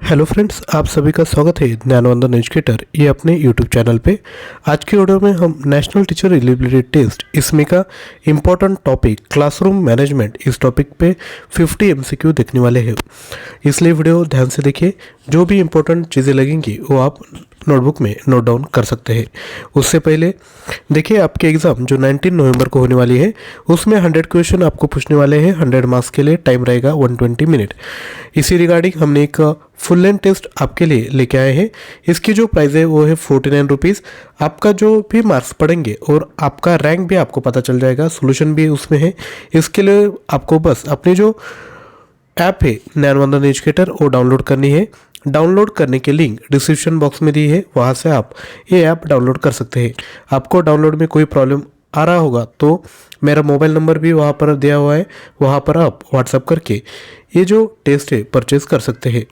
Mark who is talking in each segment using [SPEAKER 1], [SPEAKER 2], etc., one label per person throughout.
[SPEAKER 1] Hello friends, आप सभी का स्वागत है ज्ञानवंदन एजुकेटर ये अपने यूट्यूब चैनल पे। आज के वीडियो में हम नेशनल टीचर एलिजिबिलिटी टेस्ट इसमें का इम्पोर्टेंट टॉपिक क्लासरूम मैनेजमेंट इस टॉपिक पे 50 एमसीक्यू देखने वाले हैं। इसलिए वीडियो ध्यान से देखिए, जो भी इम्पोर्टेंट चीज़ें लगेंगी वो आप नोटबुक में नोट डाउन कर सकते हैं। उससे पहले देखिए, आपके एग्ज़ाम जो 19 नवंबर को होने वाली है उसमें 100 क्वेश्चन आपको पूछने वाले हैं। 100 मार्क्स के लिए टाइम रहेगा 120 मिनट। इसी रिगार्डिंग हमने एक फुल लेंथ टेस्ट आपके लिए लेके आए हैं। इसकी जो प्राइस है वो है 49 रुपीज़। आपका जो भी मार्क्स पड़ेंगे और आपका रैंक भी आपको पता चल जाएगा, सोल्यूशन भी उसमें है। इसके लिए आपको बस अपनी जो ऐप है ज्ञानवंदन एजुकेटर वो डाउनलोड करनी है। डाउनलोड करने के लिंक डिस्क्रिप्शन बॉक्स में दी है, वहाँ से आप ये ऐप डाउनलोड कर सकते हैं। आपको डाउनलोड में कोई प्रॉब्लम आ रहा होगा तो मेरा मोबाइल नंबर भी वहाँ पर दिया हुआ है, वहाँ पर आप व्हाट्सएप करके ये जो टेस्ट है परचेज कर सकते हैं।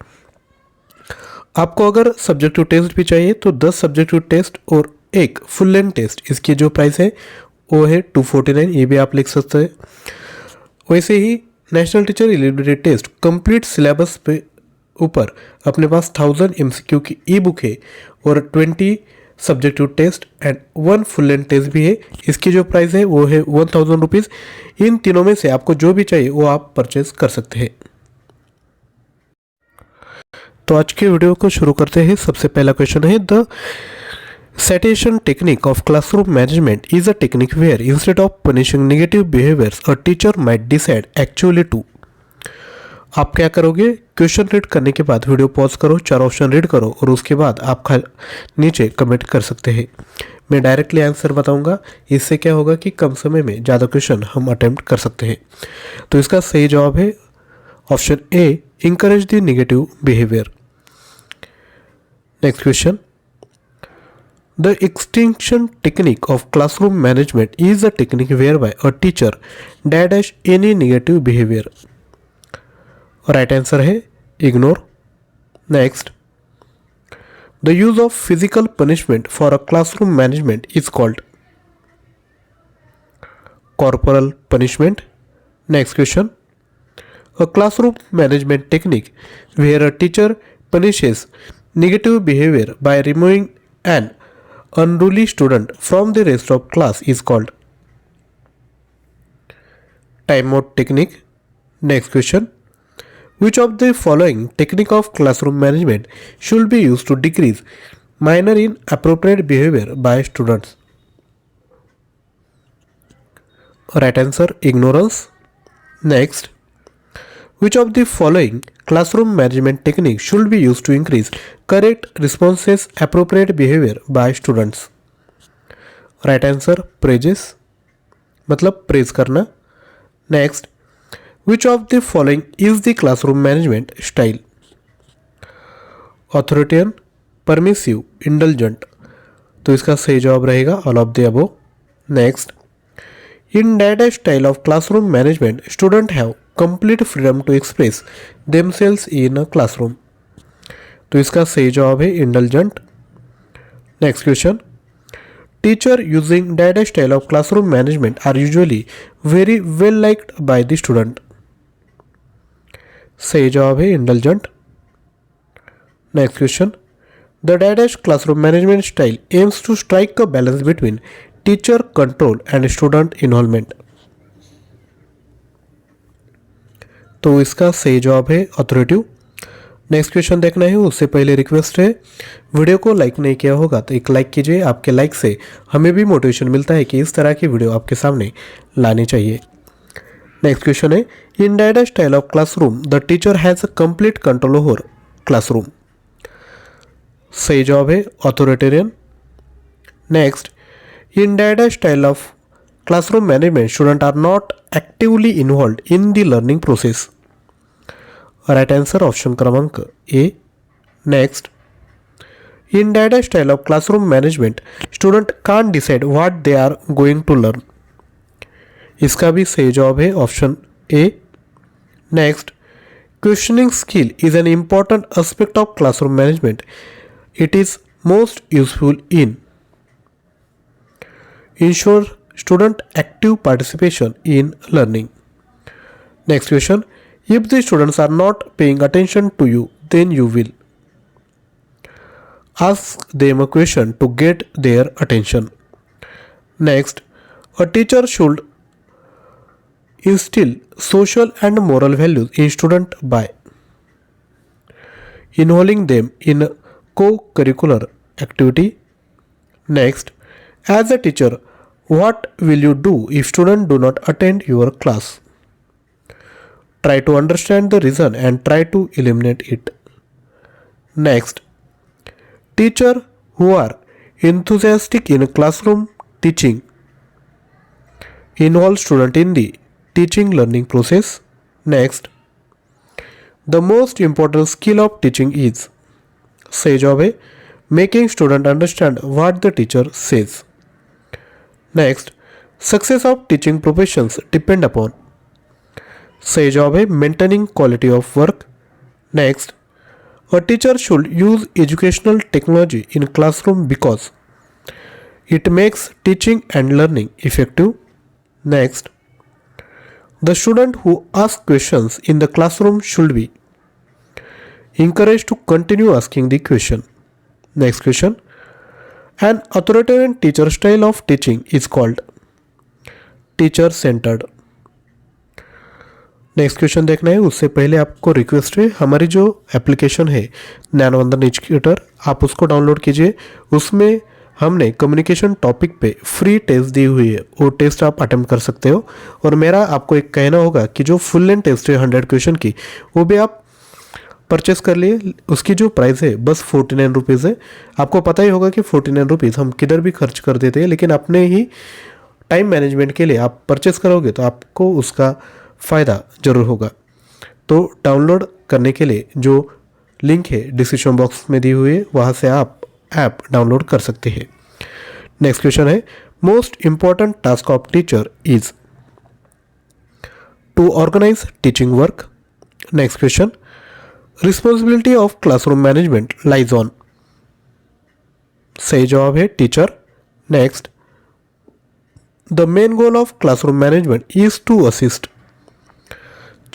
[SPEAKER 1] आपको अगर सब्जेक्टिव टेस्ट भी चाहिए तो 10 सब्जेक्टिव टेस्ट और एक फुल लेंथ टेस्ट, इसकी जो प्राइस है वो है 249, ये भी आप लिख सकते हैं। वैसे ही national teacher eligibility test complete syllabus पे ऊपर अपने पास 1000 एमसीक्यू की ई बुक है और 20 subjective test and 1 full length test भी है। इसकी जो प्राइस है वो है 1000 रुपीज़। इन तीनों में से आपको जो भी चाहिए वो आप परचेज कर सकते हैं। तो आज के वीडियो को शुरू करते हैं। सबसे पहला क्वेश्चन है, the citation technique of classroom management is a technique where instead of punishing negative behaviors a teacher might decide actually to। आप क्या करोगे, क्वेश्चन रीड करने के बाद वीडियो पॉज करो, 4 ऑप्शन रीड करो और उसके बाद आप नीचे कमेंट कर सकते हैं। मैं डायरेक्टली आंसर बताऊंगा, इससे क्या होगा कि कम समय में ज़्यादा क्वेश्चन हम अटेम्प्ट कर सकते हैं। तो इसका सही जवाब है option A, encourage the negative behaviour. Next question, the extinction technique of classroom management is a technique whereby a teacher dash any negative behavior। Right answer है ignore. Next, the use of physical punishment for a classroom management is called corporal punishment। Next question, a classroom management technique where a teacher punishes negative behavior by removing an unruly student from the rest of class is called timeout technique। Next question, which of the following technique of classroom management should be used to decrease minor inappropriate behavior by students? Right answer ignorance। Next, which of the following classroom management technique should be used to increase correct responses appropriate behavior by students? Right answer praises, मतलब praise करना। Next, which of the following is the classroom management style? Authoritarian, permissive, indulgent। तो इसका सही जवाब रहेगा all of the above। Next, in that style of classroom management students have complete freedom to express themselves in a classroom। तो इसका सही जवाब है indulgent. Next question, teacher using that style of classroom management are usually very well liked by the student. सही जवाब है indulgent. Next question, the dash classroom management style aims to strike a balance between teacher control and student involvement. तो इसका सही जवाब है authoritative. Next question देखना है, उससे पहले रिक्वेस्ट है, वीडियो को लाइक नहीं किया होगा तो एक लाइक कीजिए। आपके लाइक से हमें भी मोटिवेशन मिलता है कि इस तरह की वीडियो आपके सामने लानी चाहिए। नेक्स्ट क्वेश्चन है, in that style of classroom the teacher has a complete control over classroom. सही जवाब है authoritarian. Next, in that style of classroom management students are not actively involved in the learning process। Right answer option क्रमांक A. Next, in that style of classroom management student can't decide what they are going to learn। इसका भी सही जवाब है option A. Next, questioning skill is an important aspect of classroom management। It is most useful in ensure student active participation in learning। Next question, if the students are not paying attention to you then you will ask them a question to get their attention. Next, a teacher should instill social and moral values in students by involving them in a co-curricular activity. Next, as a teacher, what will you do if students do not attend your class? Try to understand the reason and try to eliminate it. Next, teachers who are enthusiastic in classroom teaching involve students in the teaching learning process. Next, the most important skill of teaching is say job है making student understand what the teacher says. Next, success of teaching professions depend upon say job है maintaining quality of work. Next, a teacher should use educational technology in classroom because it makes teaching and learning effective. Next, the student who asks questions in the classroom should be encouraged to continue asking the question. Next question, an authoritarian teacher style of teaching is called teacher centered. Next question देखना है, उससे पहले आपको request है हमारी जो application है ज्ञानवंदन educator आप उसको डाउनलोड कीजिए। उसमें हमने कम्युनिकेशन टॉपिक पे फ्री टेस्ट दी हुई है, वो टेस्ट आप अटेम्प्ट कर सकते हो। और मेरा आपको एक कहना होगा कि जो फुल लेंथ टेस्ट है 100 क्वेश्चन की वो भी आप परचेस कर लिए। उसकी जो प्राइस है बस 49 रुपीज़ है। आपको पता ही होगा कि 49 रुपीज़ हम किधर भी खर्च कर देते हैं, लेकिन अपने ही टाइम मैनेजमेंट के लिए आप परचेस करोगे तो आपको उसका फ़ायदा ज़रूर होगा। तो डाउनलोड करने के लिए जो लिंक है डिस्क्रिप्शन बॉक्स में दी हुई है, वहाँ से आप ऐप डाउनलोड कर सकते हैं। नेक्स्ट क्वेश्चन है, most important task of teacher is to organise teaching work. Next question, responsibility of classroom management lies on सही जवाब है teacher. Next, the main goal of classroom management is to assist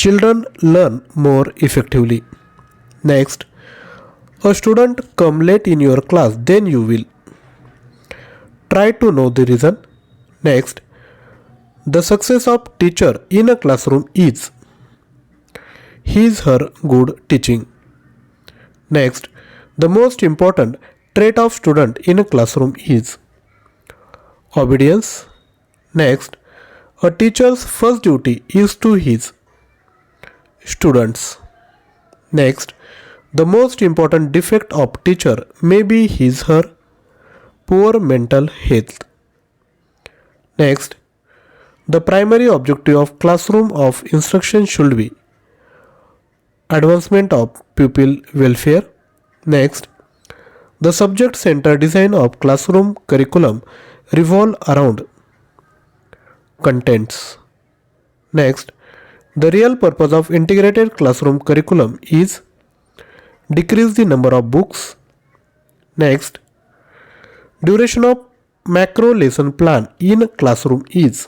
[SPEAKER 1] children learn more effectively. Next, a student come late in your class, then you will try to know the reason. Next, the success of teacher in a classroom is his her good teaching. Next, the most important trait of student in a classroom is obedience. Next, a teacher's first duty is to his students. Next, the most important defect of teacher may be his her poor mental health. Next, the primary objective of classroom of instruction should be advancement of pupil welfare. Next, the subject center design of classroom curriculum revolve around contents. Next, the real purpose of integrated classroom curriculum is decrease the number of books. Next, duration of macro lesson plan in classroom is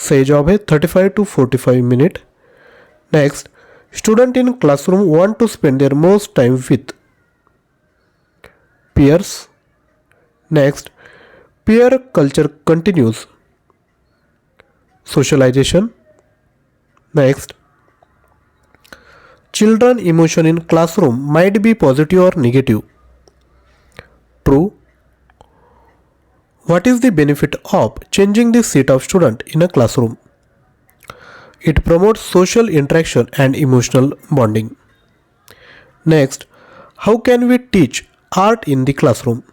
[SPEAKER 1] सही जवाब है 35 to 45 minutes. Next, student in classroom want to spend their most time with peers. Next, peer culture continues socialization. Next, children emotion in classroom might be positive or negative. True. What is the benefit of changing the seat of student in a classroom? It promotes social interaction and emotional bonding. Next, how can we teach art in the classroom?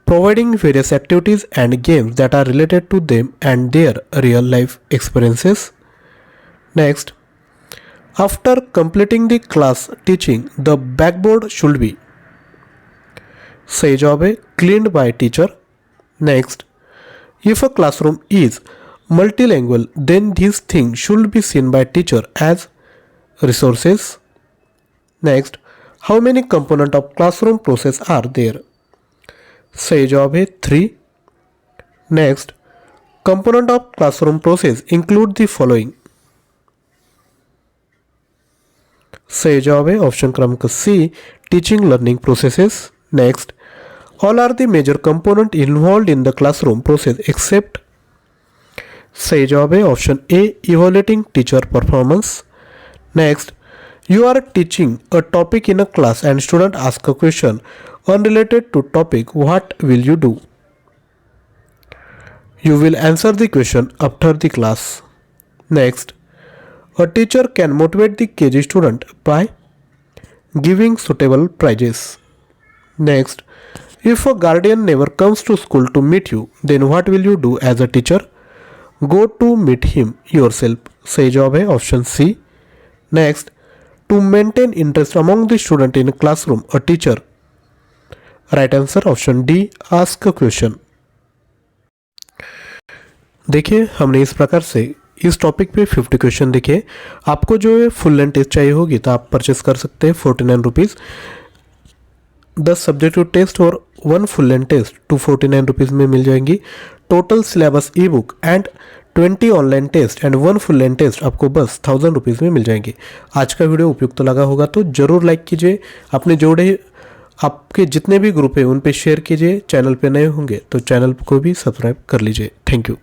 [SPEAKER 1] Providing various activities and games that are related to them and their real life experiences. Next, after completing the class teaching, the backboard should be सही जवाब है cleaned by teacher. Next, if a classroom is multilingual, then these things should be seen by teacher as resources. Next, how many components of classroom process are there? सही जवाब है 3. Next, component of classroom process include the following. सही जवाब है option क्रमांक C, teaching learning processes. Next, all are the major component involve in the classroom process except. सही जवाब है option A, evaluating teacher performance. Next, you are teaching a topic in a class and student ask a question unrelated to topic, what will you do? You will answer the question after the class. Next, a teacher can motivate the KG student by giving suitable prizes. Next, if a guardian never comes to school to meet you, then what will you do as a teacher? Go to meet him yourself. सही जवाब है option C. Next, to maintain interest among the student in a classroom, a teacher. Right answer option D, ask a question. देखिए हमने इस प्रकार से इस topic पे 50 क्वेश्चन देखे। आपको जो है फुल लेंथ टेस्ट चाहिए होगी तो आप परचेस कर सकते हैं 49 रुपीज़। 10 सब्जेक्टिव टेस्ट और 1 फुल लेंथ टेस्ट 249 रुपीज़ में मिल जाएंगी। Total syllabus ebook and 20 online test and 1 full length test आपको बस 1000 रुपीज़ में मिल जाएंगे। आज का वीडियो उपयुक्त लगा होगा तो ज़रूर लाइक कीजिए, अपने जोड़े आपके जितने भी ग्रुप हैं उन पे शेयर कीजिए। चैनल पे नए होंगे तो चैनल को भी सब्सक्राइब कर लीजिए। Thank you.